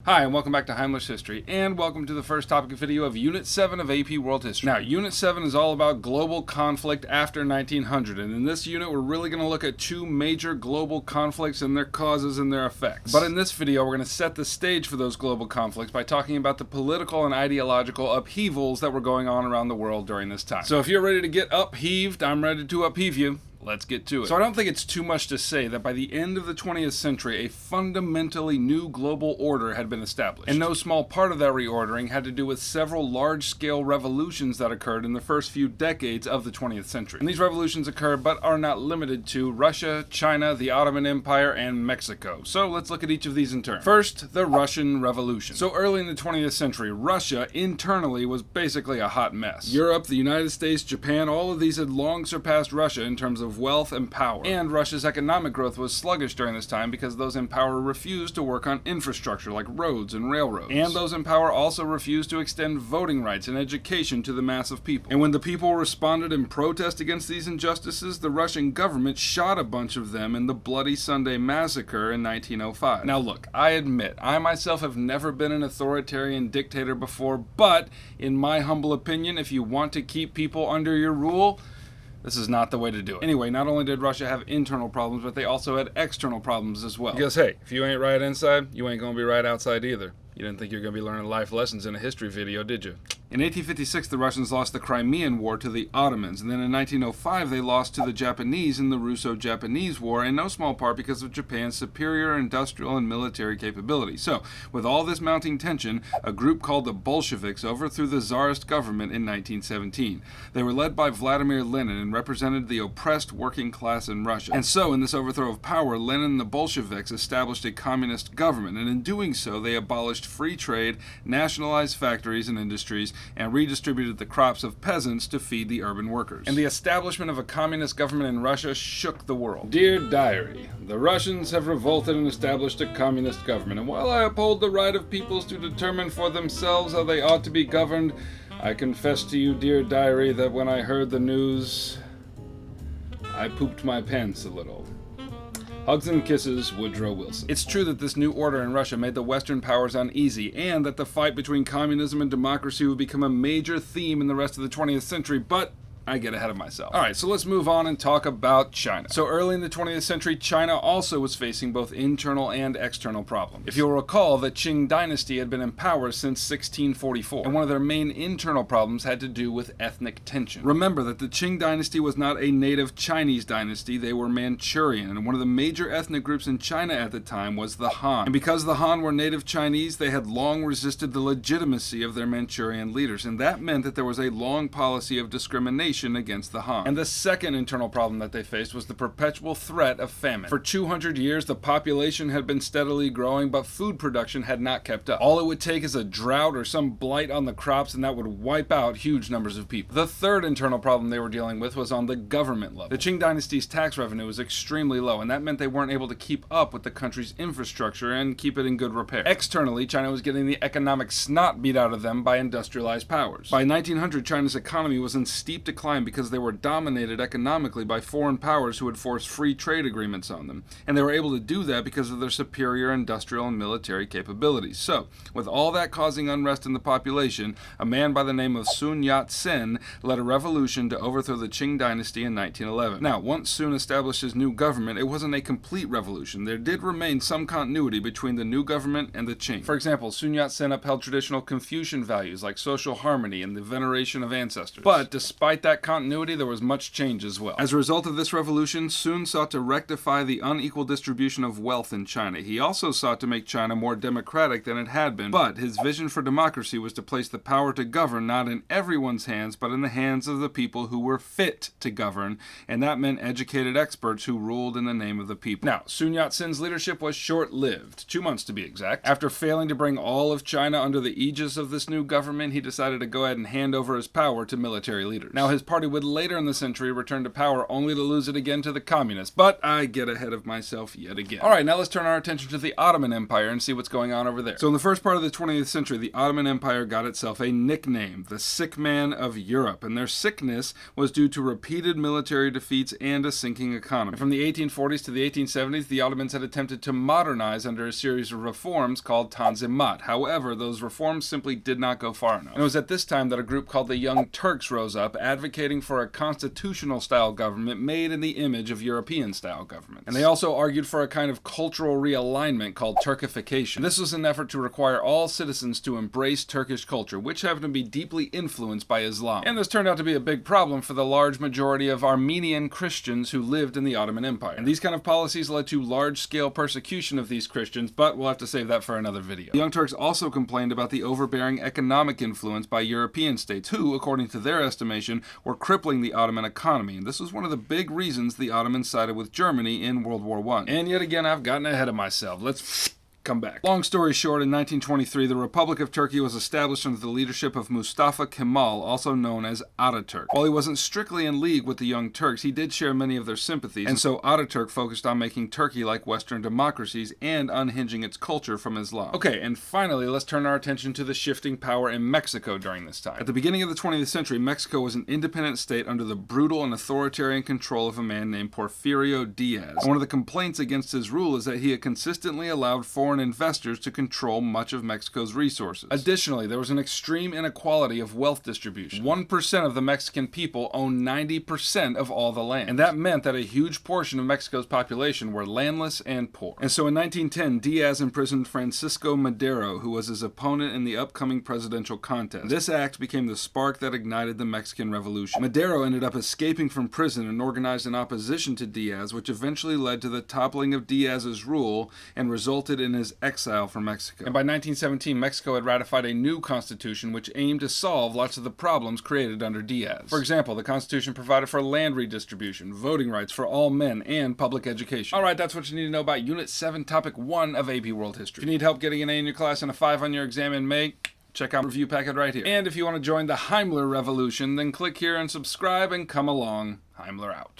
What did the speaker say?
Hi, and welcome back to Heimler's History, and welcome to the first topic video of Unit 7 of AP World History. Now, Unit 7 is all about global conflict after 1900, and in this unit we're really going to look at two major global conflicts and their causes and their effects. But in this video we're going to set the stage for those global conflicts by talking about the political and ideological upheavals that were going on around the world during this time. So if you're ready to get upheaved, I'm ready to upheave you. Let's get to it. So I don't think it's too much to say that by the end of the 20th century, a fundamentally new global order had been established. And no small part of that reordering had to do with several large-scale revolutions that occurred in the first few decades of the 20th century. And these revolutions occurred, but are not limited to Russia, China, the Ottoman Empire, and Mexico. So let's look at each of these in turn. First, the Russian Revolution. So early in the 20th century, Russia internally was basically a hot mess. Europe, the United States, Japan, all of these had long surpassed Russia in terms of wealth and power. And Russia's economic growth was sluggish during this time because those in power refused to work on infrastructure like roads and railroads. And those in power also refused to extend voting rights and education to the mass of people. And when the people responded in protest against these injustices, the Russian government shot a bunch of them in the Bloody Sunday Massacre in 1905. Now look, I admit, I myself have never been an authoritarian dictator before, but in my humble opinion, if you want to keep people under your rule, this is not the way to do it. Anyway, not only did Russia have internal problems, but they also had external problems as well. Because hey, if you ain't right inside, you ain't gonna be right outside either. You didn't think you were gonna be learning life lessons in a history video, did you? In 1856, the Russians lost the Crimean War to the Ottomans, and then in 1905 they lost to the Japanese in the Russo-Japanese War, in no small part because of Japan's superior industrial and military capability. So, with all this mounting tension, a group called the Bolsheviks overthrew the Tsarist government in 1917. They were led by Vladimir Lenin and represented the oppressed working class in Russia. And so, in this overthrow of power, Lenin and the Bolsheviks established a communist government, and in doing so, they abolished free trade, nationalized factories and industries, and redistributed the crops of peasants to feed the urban workers. And the establishment of a communist government in Russia shook the world. Dear Diary, the Russians have revolted and established a communist government, and while I uphold the right of peoples to determine for themselves how they ought to be governed, I confess to you, dear Diary, that when I heard the news, I pooped my pants a little. Hugs and kisses, Woodrow Wilson. It's true that this new order in Russia made the Western powers uneasy, and that the fight between communism and democracy would become a major theme in the rest of the 20th century, but I get ahead of myself. Alright, so let's move on and talk about China. So early in the 20th century, China also was facing both internal and external problems. If you'll recall, the Qing dynasty had been in power since 1644, and one of their main internal problems had to do with ethnic tension. Remember that the Qing dynasty was not a native Chinese dynasty, they were Manchurian, and one of the major ethnic groups in China at the time was the Han. And because the Han were native Chinese, they had long resisted the legitimacy of their Manchurian leaders, and that meant that there was a long policy of discrimination against the Han. And the second internal problem that they faced was the perpetual threat of famine. For 200 years, the population had been steadily growing, but food production had not kept up. All it would take is a drought or some blight on the crops, and that would wipe out huge numbers of people. The third internal problem they were dealing with was on the government level. The Qing dynasty's tax revenue was extremely low, and that meant they weren't able to keep up with the country's infrastructure and keep it in good repair. Externally, China was getting the economic snot beat out of them by industrialized powers. By 1900, China's economy was in steep decline because they were dominated economically by foreign powers who had forced free trade agreements on them, and they were able to do that because of their superior industrial and military capabilities. So, with all that causing unrest in the population, a man by the name of Sun Yat-sen led a revolution to overthrow the Qing dynasty in 1911. Now, once Sun established his new government, it wasn't a complete revolution. There did remain some continuity between the new government and the Qing. For example, Sun Yat-sen upheld traditional Confucian values like social harmony and the veneration of ancestors. But despite that continuity, there was much change as well. As a result of this revolution, Sun sought to rectify the unequal distribution of wealth in China. He also sought to make China more democratic than it had been, but his vision for democracy was to place the power to govern not in everyone's hands, but in the hands of the people who were fit to govern, and that meant educated experts who ruled in the name of the people. Now, Sun Yat-sen's leadership was short-lived, 2 months to be exact. After failing to bring all of China under the aegis of this new government, he decided to go ahead and hand over his power to military leaders. Now, his his party would later in the century return to power only to lose it again to the communists. But I get ahead of myself yet again. Alright, now let's turn our attention to the Ottoman Empire and see what's going on over there. So in the first part of the 20th century, the Ottoman Empire got itself a nickname, the Sick Man of Europe, and their sickness was due to repeated military defeats and a sinking economy. And from the 1840s to the 1870s, the Ottomans had attempted to modernize under a series of reforms called Tanzimat. However, those reforms simply did not go far enough. And it was at this time that a group called the Young Turks rose up, advocating for a constitutional-style government made in the image of European-style governments. And they also argued for a kind of cultural realignment called Turkification. This was an effort to require all citizens to embrace Turkish culture, which happened to be deeply influenced by Islam. And this turned out to be a big problem for the large majority of Armenian Christians who lived in the Ottoman Empire. And these kind of policies led to large-scale persecution of these Christians, but we'll have to save that for another video. The Young Turks also complained about the overbearing economic influence by European states who, according to their estimation, were crippling the Ottoman economy. And this was one of the big reasons the Ottomans sided with Germany in World War I. And yet again, I've gotten ahead of myself. Let's come back. Long story short, in 1923, the Republic of Turkey was established under the leadership of Mustafa Kemal, also known as Ataturk. While he wasn't strictly in league with the Young Turks, he did share many of their sympathies, and so Ataturk focused on making Turkey like Western democracies and unhinging its culture from Islam. Okay, and finally, let's turn our attention to the shifting power in Mexico during this time. At the beginning of the 20th century, Mexico was an independent state under the brutal and authoritarian control of a man named Porfirio Diaz. And one of the complaints against his rule is that he had consistently allowed foreign investors to control much of Mexico's resources. Additionally, there was an extreme inequality of wealth distribution. 1% of the Mexican people owned 90% of all the land. And that meant that a huge portion of Mexico's population were landless and poor. And so in 1910, Diaz imprisoned Francisco Madero, who was his opponent in the upcoming presidential contest. This act became the spark that ignited the Mexican Revolution. Madero ended up escaping from prison and organized an opposition to Diaz, which eventually led to the toppling of Diaz's rule and resulted in his exile from Mexico. And by 1917, Mexico had ratified a new constitution which aimed to solve lots of the problems created under Diaz. For example, the constitution provided for land redistribution, voting rights for all men, and public education. Alright, that's what you need to know about Unit 7, Topic 1 of AP World History. If you need help getting an A in your class and a 5 on your exam in May, check out the review packet right here. And if you want to join the Heimler revolution, then click here and subscribe and come along. Heimler out.